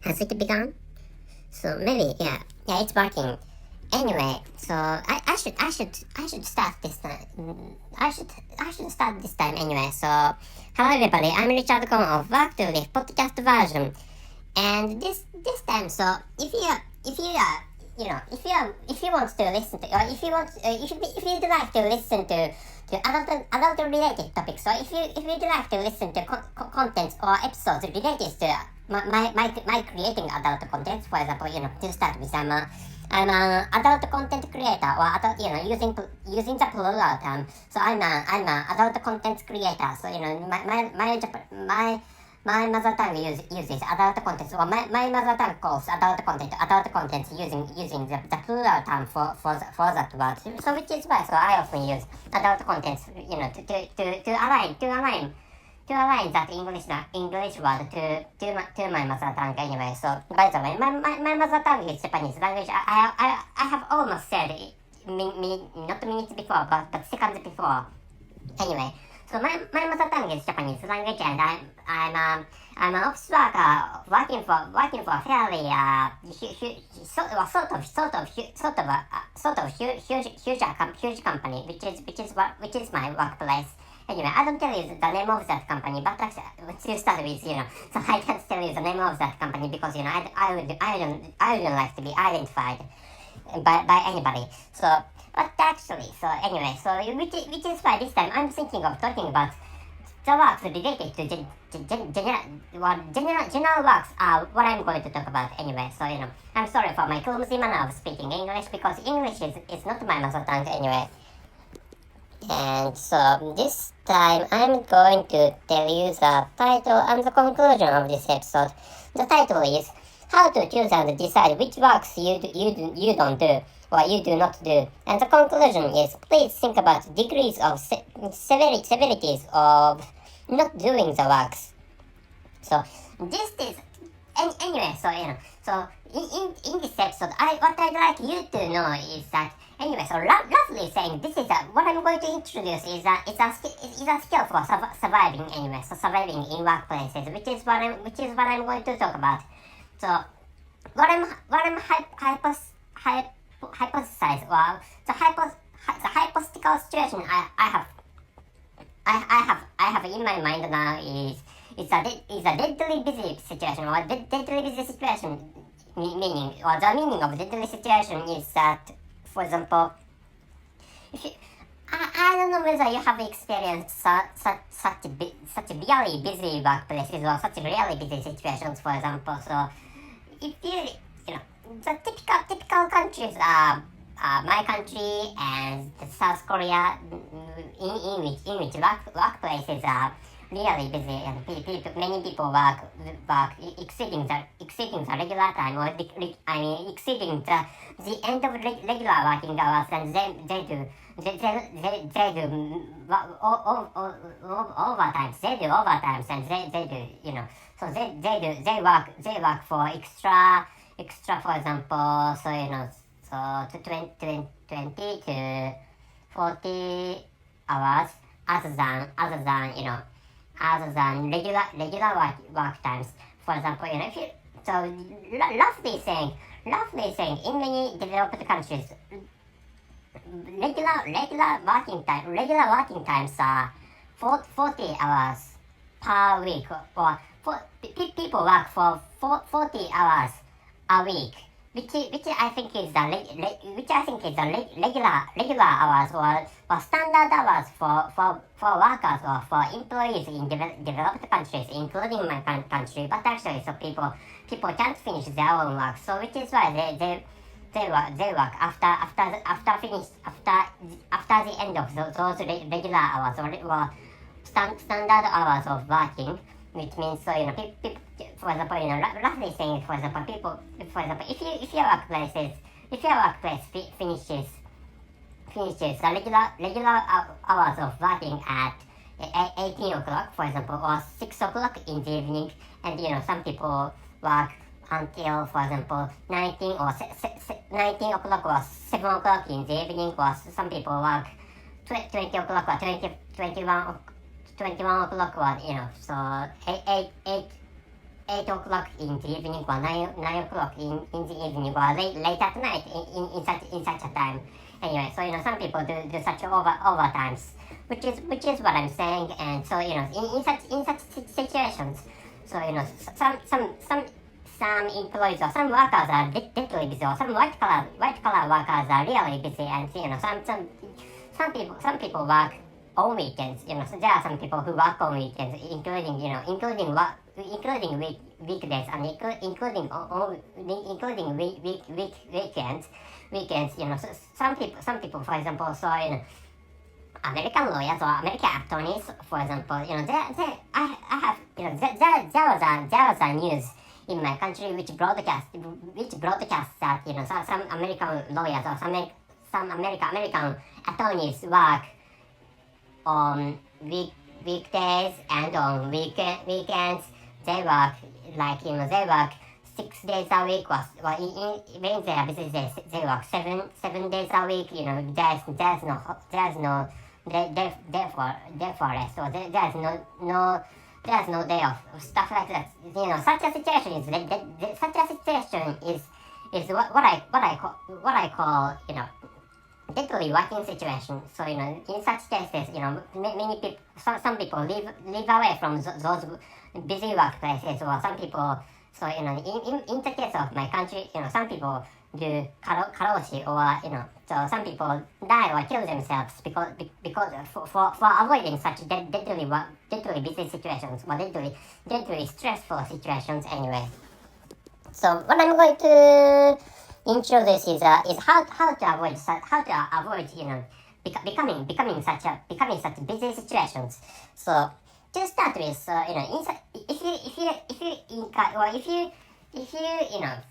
Has it begun? So maybe, yeah, it's working. Anyway, so I should start this time. I should start this time anyway. So hello everybody, I'm Richard Cohen of Work to Live podcast version, and this time, so if you want to listen to, or if you'd like to listen to adult related topics, so if you'd like to listen to contents or episodes related to my creating adult content, for example, to start with, I'm an adult content creator, or adult, using the plural term. So I'm an adult content creator. So my mother tongue uses adult content, or my mother tongue calls adult content using the plural term for that word. So which is why, so I often use adult content, to align that English word to my mother tongue anyway. So by the way, my mother tongue is Japanese language. I have almost said it, not minutes before, but seconds before. Anyway, so my mother tongue is Japanese language, and I'm an office worker working for a fairly huge company, which is my workplace. Anyway, I don't tell you the name of that company, but actually, to start with, so I can't tell you the name of that company because I wouldn't like to be identified by anybody. So, but actually, so anyway, so which is why this time I'm thinking of talking about the works related to general works are what I'm going to talk about anyway. So I'm sorry for my clumsy manner of speaking English, because English is not my mother tongue anyway. And so this time I'm going to tell you the title and the conclusion of this episode. The title is How to Choose and Decide Which Works you don't do or you do not do. And the conclusion is, please think about degrees of severities of not doing the works. So this is anyway. So in this episode, what I'd like you to know is that. Anyway, so roughly saying, this is what I'm going to introduce is a skill for surviving anyway. So surviving in workplaces, which is what I'm going to talk about. So what I'm hypothesize, or the hypothetical situation I have in my mind now is a deadly busy situation, or deadly busy situation, meaning, or the meaning of deadly situation is that, for example, if you, I don't know whether you have experienced such really busy workplaces or such really busy situations, for example. So if the typical countries are my country and South Korea, in which workplaces are really busy, and many people work exceeding the regular time, or exceeding the end of regular working hours, and they do overtimes. They do overtimes, and they do so they work for extra, for example, so to 20 to 40 hours other than regular work times. For example, if you, so roughly saying, in many developed countries, regular working times are 40 hours per week, or people work for 40 hours a week, which I think is the regular hours, or standard hours for workers or for employees in developed countries, including my country. But actually, so people can't finish their own work, so which is why they work after the end of those regular hours, or standard hours of working, which means, so for example, roughly saying, for example, if your workplace finishes the regular hours of working at 18 o'clock, for example, or 6 o'clock in the evening, and some people work until, for example, 19 o'clock or 7 o'clock in the evening, or some people work 20 o'clock or 21 o'clock, or so 8 8 o'clock in the evening or 9 o'clock in the evening or late at night in such a time. Anyway, so some people do such overtimes, which is what I'm saying. And so in such situations, so some employees or some workers are literally busy, or some white collar workers are really busy, and some people work on weekends. So there are some people who work on weekends, including weekdays, and including weekends. So some people, for example, so American lawyers or American attorneys, for example, I have, there was a news in my country which broadcasts that some American lawyers or some American attorneys work on weekdays and on weekends. They work they work 6 days a week, or when they are busy they work seven days a week. There's no therefore rest, so there's no day off, stuff like that. Such a situation is what I call literally working situation. So in such cases, many people, some people live away from those busy workplaces, or some people. So in the case of my country, some people do karoshi, or so some people die or kill themselves because for avoiding such deadly busy situations, or deadly stressful situations. Anyway, so what I'm going to introduce is how to avoid becoming such busy situations. So to start with, so if you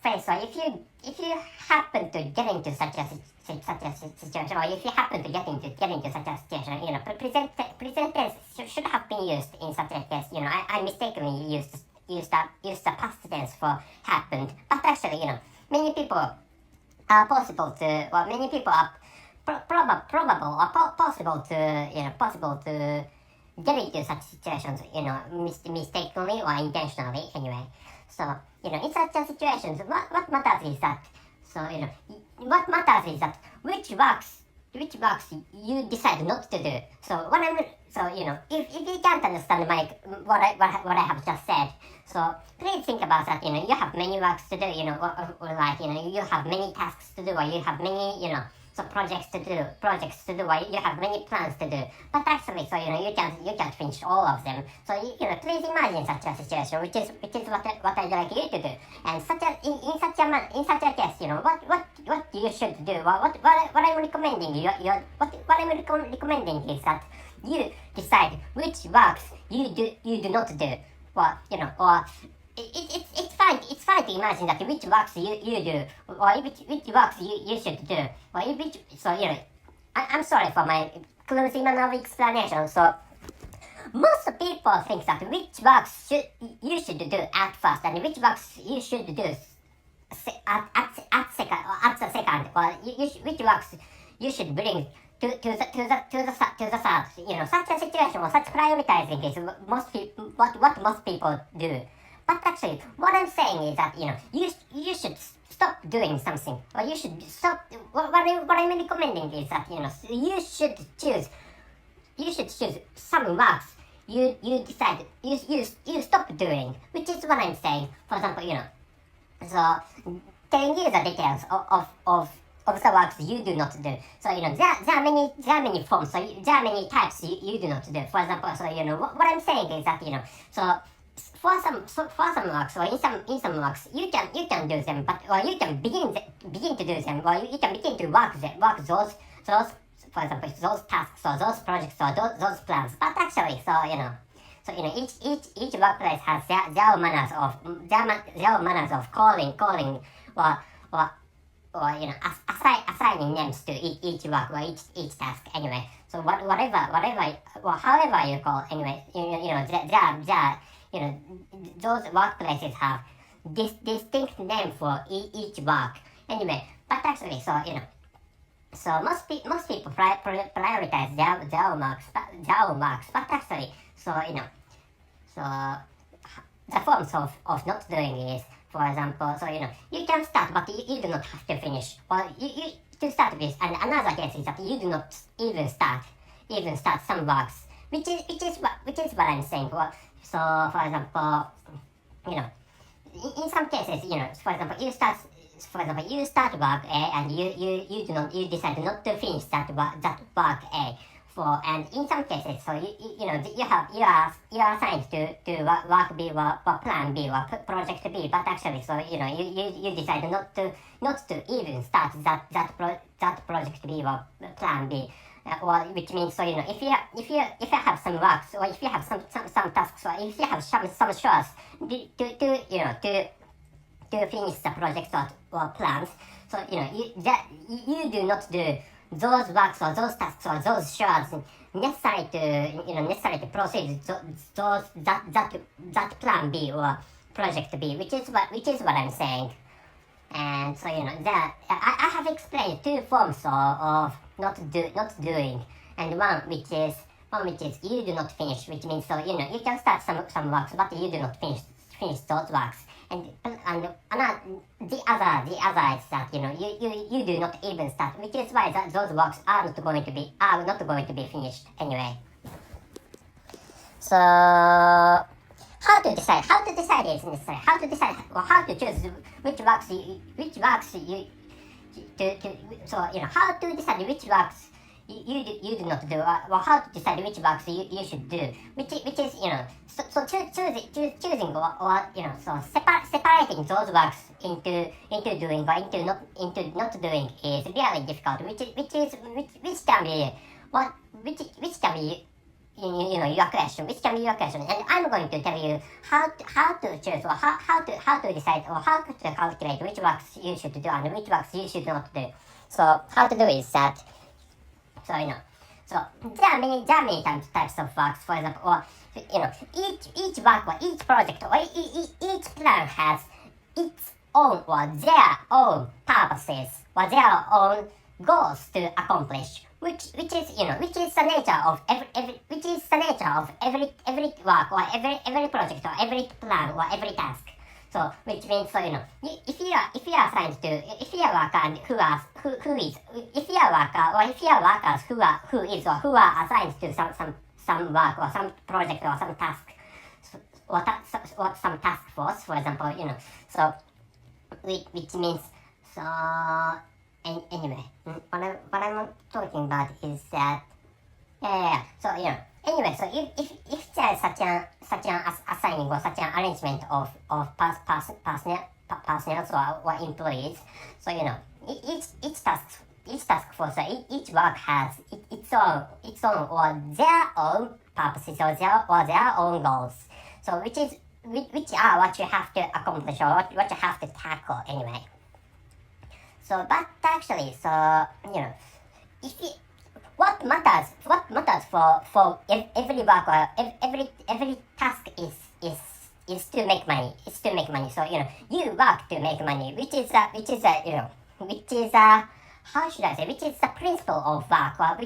face, or if you happen to get into such a situation, or if you happen to get into such a situation, present tense should have been used in such a case. I mistakenly used the past tense for happened, but actually, many people are possible to, or many people are probable or possible to get into such situations, mistakenly or intentionally. Anyway, so in such a situations, what matters is that, so what matters is that which works you decide not to do. So if you can't understand what I have just said, so please think about that. You have many works to do. Or you have many tasks to do, or you have many so projects to do, or you have many plans to do. But actually, so you can't finish all of them. So please imagine such a situation, which is what I'd like you to do. And in such a case, what you should do, what I'm recommending you, what I'm recommending is that you decide which works you do not do. Or it's fine to imagine that which works you do, or which works you should do, or I'm sorry for my clumsy manner of explanation. So most people think that which works you should do at first, and which works you should do at the second, or which works you should bring to the third. Such a situation, or such prioritizing is what most people do. But actually, what I'm saying is that you should stop doing something, or you should stop. What I'm recommending is that you should choose some works you decide you stop doing, which is what I'm saying. For example, so telling you the details of the works you do not do. So there are many forms. So there are many types you do not do. For example, so what I'm saying is that so for some works, or in some works you can do them, or you can begin to do them, or you can begin to work those, for example, those tasks, or those projects, or those plans. But actually, so each workplace has their manners of calling or assigning names to each work, or each task. Anyway, so whatever or however you call, anyway, those workplaces have distinct name for each work. Anyway, but actually, so most people prioritize their own works, but actually, so the forms of not doing is, for example, so you can start, but you do not have to finish. Or you to start with, and another case is that you do not even start some works, which is what I'm saying. So, for example, in some cases, you start work A and you decide not to finish that work A. And in some cases, so you are assigned to work B or plan B or project B, but actually, so you decide not to even start that project B or plan B. Which means, so if you have some works, or if you have some tasks, or if you have some chores to finish the project or plans, so you do not do those works or those tasks or those chores necessary to proceed that plan B or project B, which is what I'm saying. And so I have explained two forms of not doing, and one which is you do not finish, which means, so you can start some works, but you do not finish those works. And the other is that you do not even start, which is why those works are not going to be finished anyway. So how to decide is necessary. How to decide, or how to choose which works so how to decide which works you do not do, or how to decide which works you should do, which is choosing or so separating those works into doing or into not doing is really difficult, which can be your question, and I'm going to tell you how to choose, or how to decide, or how to calculate which works you should do and which works you should not do. So how to do is that, so there are many types of works, for example, or each work or each project or each plan has its own or their own purposes or their own goals to accomplish, which is the nature of every work or every project or every plan or every task. So which means, so if you are assigned to, if you are worker and who is, if you are worker or if you are workers who are assigned to some work or some project or some task or some task force, for example, so which means, so anyway, what I'm talking about is that so anyway, so if there is such an assigning or such an arrangement of personnel or employees, so each task force, each work has its own or their own purposes or their own goals. So which are what you have to accomplish or what you have to tackle anyway. So but actually, so what matters for every work or every task is to make money. It's to make money. So you work to make money, which is how should I say, which is the principle of work, or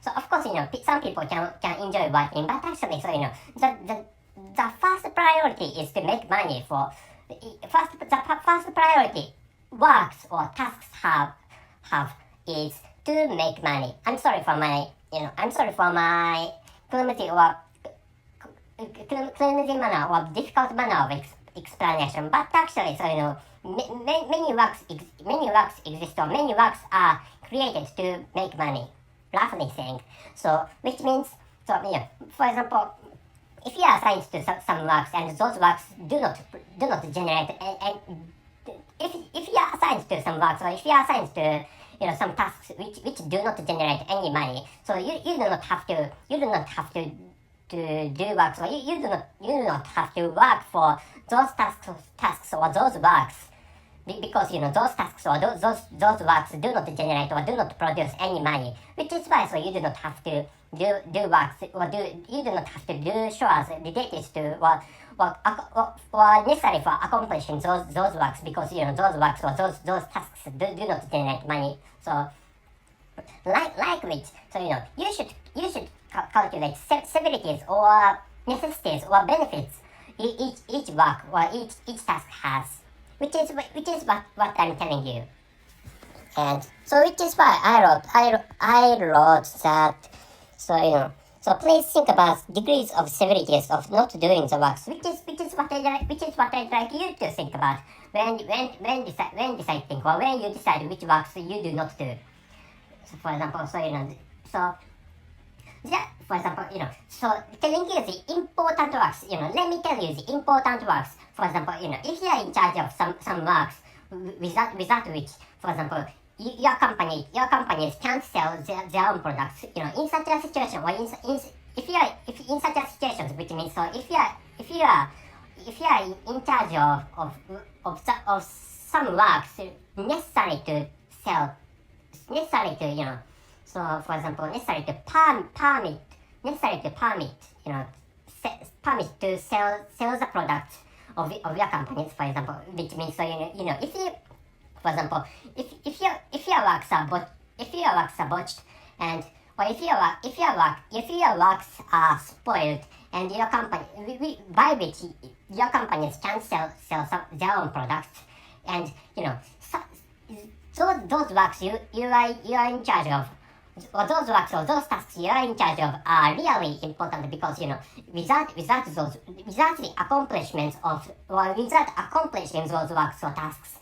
so of course some people can enjoy working, but actually, so the first priority is to make money. The first priority works or tasks have is to make money. I'm sorry for my clumsy manner or difficult manner of explanation, but actually, so many works exist, or many works are created to make money, roughly saying. So which means, so for example, if you are assigned to some works and those works do not generate, and if you are assigned to some works, or if you are assigned to some tasks which do not generate any money, so you do not have to do works, or you do not have to work for those tasks or those works, because those tasks or those works do not generate or do not produce any money, which is why, so you do not have to do works, or you do not have to do chores related to or necessary for accomplishing those works, because those works or those tasks do not generate money. So like which, so you should calculate severities or necessities or benefits each work or each task has, which is what I'm telling you. And so which is why I wrote that. So so please think about degrees of severities of not doing the works, which is what I'd like you to think about when deciding or when you decide which works you do not do. So for example, so yeah, for example, so telling you the important works, let me tell you the important works. For example, if you are in charge of some works without which, for example, your companies can't sell their own products. In such a situation, or if in such a situation, which means so if you are in charge of some works necessary to sell, necessary to so for example, necessary to permit, permit to sell the products of your companies, for example, which means so if you, for example, if your works are botched, and or if your works are spoiled, and your company by which your companies can't sell their own products, and those works you are in charge of, or those works or those tasks you are in charge of are really important, because without the accomplishments of, or without accomplishing those works or tasks,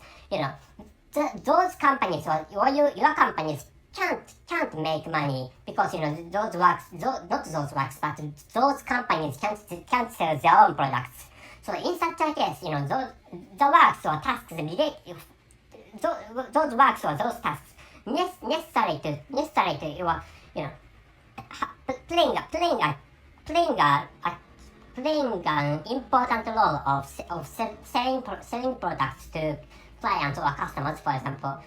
those companies or your companies can't make money, because those works, not those works, but those companies can't sell their own products. So in such a case, the works or tasks relate, those works or those tasks necessary to playing an important role of selling products to clients or customers, for example,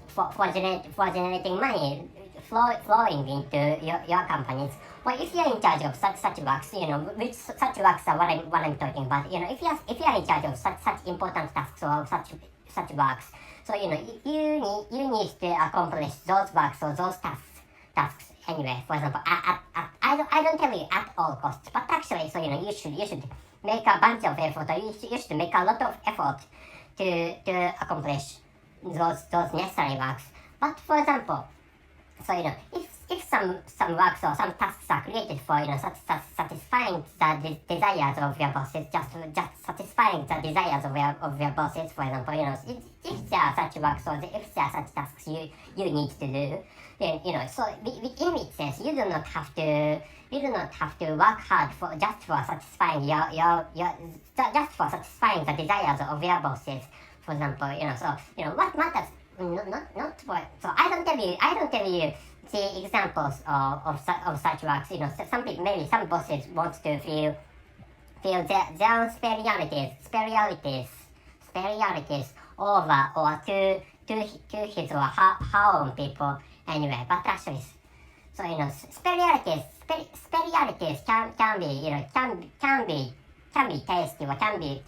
for generating money flowing into your companies. Well, if you're in charge of such works, which such works are what I'm talking about. If you're in charge of such important tasks or such works, so you need to accomplish those works or those tasks anyway. For example, I don't tell you at all costs, but actually, so you should make a bunch of effort, or you should make a lot of effort to accomplish those necessary works. But for example, so if some works or some tasks are created for satisfying the desires of your bosses, just satisfying the desires of your bosses, for example, if there are such works or if there are such tasks you need to do, then so in its sense you do not have to work hard for satisfying just for satisfying the desires of your bosses, for example. So what matters, not for, so I don't tell you the examples of such works. Maybe some bosses want to feel their own superiorities over or to his or her own people anyway. But actually, so superiorities can be tasty or can be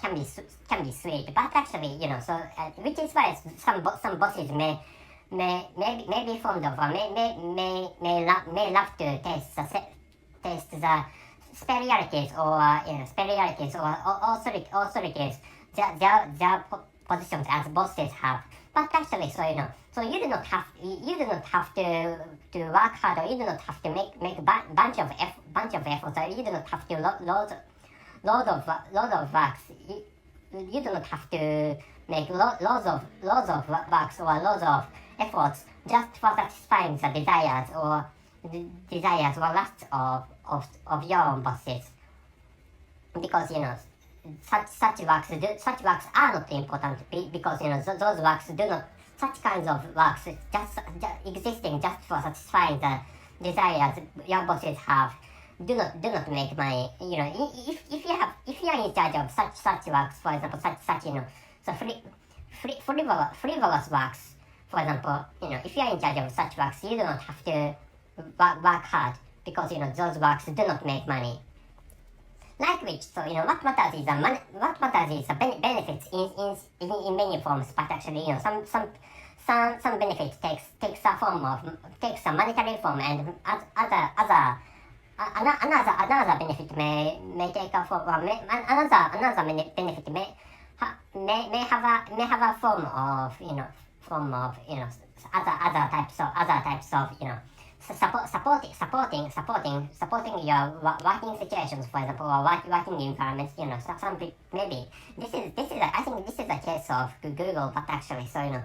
sweet. But actually, so which is why some bosses may be fond of, or may love to taste the superiorities or authorities their positions as bosses have. But actually, so you do not have to work hard, or you do not have to make bunch of efforts, or you do not have to load of works. You do not have to make loads of works or loads of efforts just for satisfying the desires or lusts of your own bosses, because such works are not important, because those works do not, such kinds of works just existing just for satisfying the desires your bosses have do not make money. If you are in charge of such works, for example, so frivolous works, for example, if you are in charge of such works, you do not have to work hard, because those works do not make money. Like which, so what matters is the benefits in many forms, but actually some benefits takes a monetary form, and another benefit may take a form, another benefit may have a form of other types of supporting your working situations, for example, or working environments. Some maybe this is I think this is a case of Google, but actually, so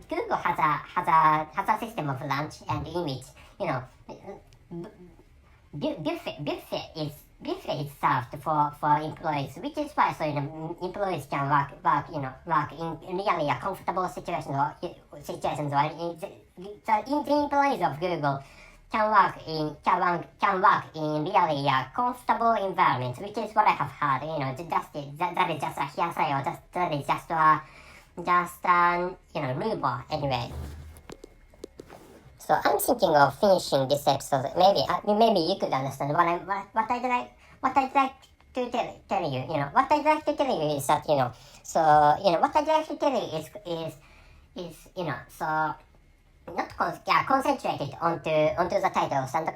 Google has a system of lunch, and in which buffet is served for employees, which is why employees can work in really a comfortable situations or the employees of Google can work in really a comfortable environment, which is what I have heard. That is just a hearsay, or that is just rumor anyway. So I'm thinking of finishing this episode. Maybe you could understand what I'd like to tell you. What I'd like to tell you is that what I'd like to tell you is so not concentrated onto the titles and the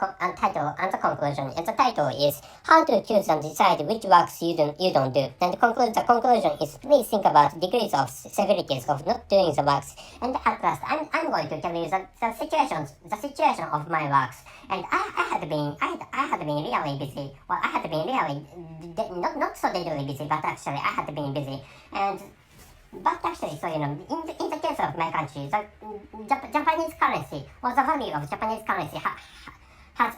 conclusion. And the title is how to choose and decide which works you don't do. And the conclusion is please think about degrees of severities of not doing the works. And at last, I'm going to tell you the situation of my works. And I had been really busy. Well, I had been really not so deadly busy, but actually I had been busy. But actually, in the case of my country, the Japanese currency, or the value of Japanese currency has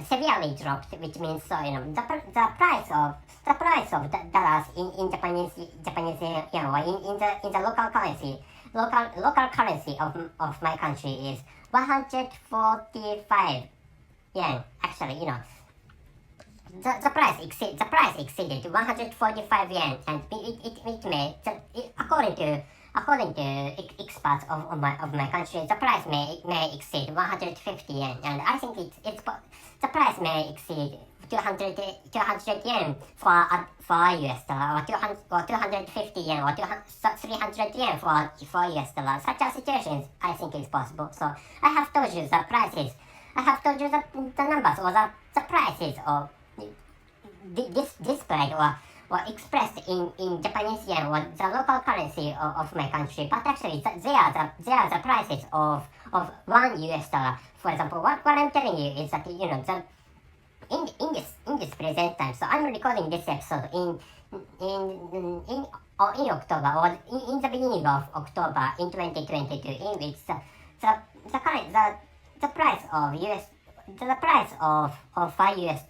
severely dropped, which means the price of dollars in Japanese yen, or in the local currency of my country is 145 yen. Actually, the price exceeded 145 yen, and it may, according to experts of my country, the price may exceed 150 yen, and I think the price may exceed 200 yen for a US dollar, or 250 yen, or 300 yen for US dollar. Such a situation, I think, is possible. So I have told you the prices. I have told you the numbers, or the prices of displayed or expressed in Japanese yen, or the local currency of my country. But actually, they are the prices of $1 US. For example, what I'm telling you is that in this present time. So I'm recording this episode in October, or in the beginning of October in 2022, in which the price of $5 US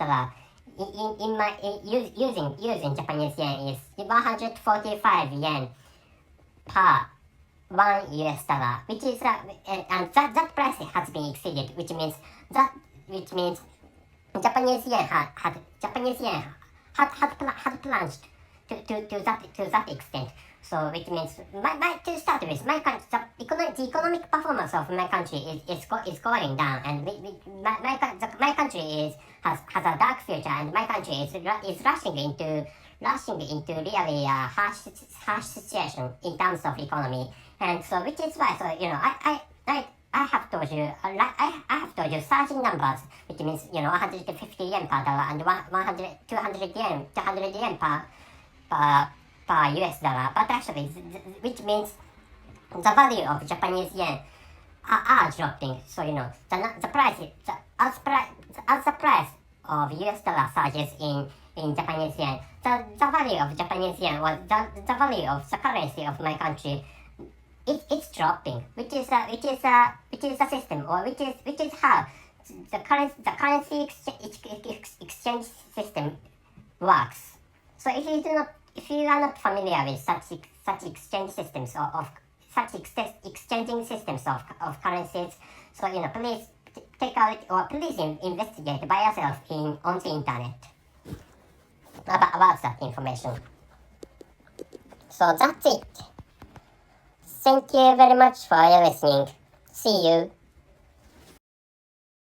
using Japanese yen is 145 yen per $1 US, which is and that price has been exceeded, which means Japanese yen had plunged to that extent. So which means to start with, the economic performance of my country is going down, and my country has a dark future, and my country is rushing into really a harsh situation in terms of economy. And so which is why I have told you surging numbers, which means 150 yen per dollar and 200 yen per US dollar. But actually, which means the value of Japanese yen are dropping. So the price as the price of US dollar surges in Japanese yen, the value of Japanese yen, or the value of the currency of my country, it's dropping, which is a system, or which is how the currency exchange system works. So if you are not familiar with such exchange systems of such exchanging systems of currencies, so please take out, or please investigate by yourself on the internet about that information. So that's it. Thank you very much for your listening. See you.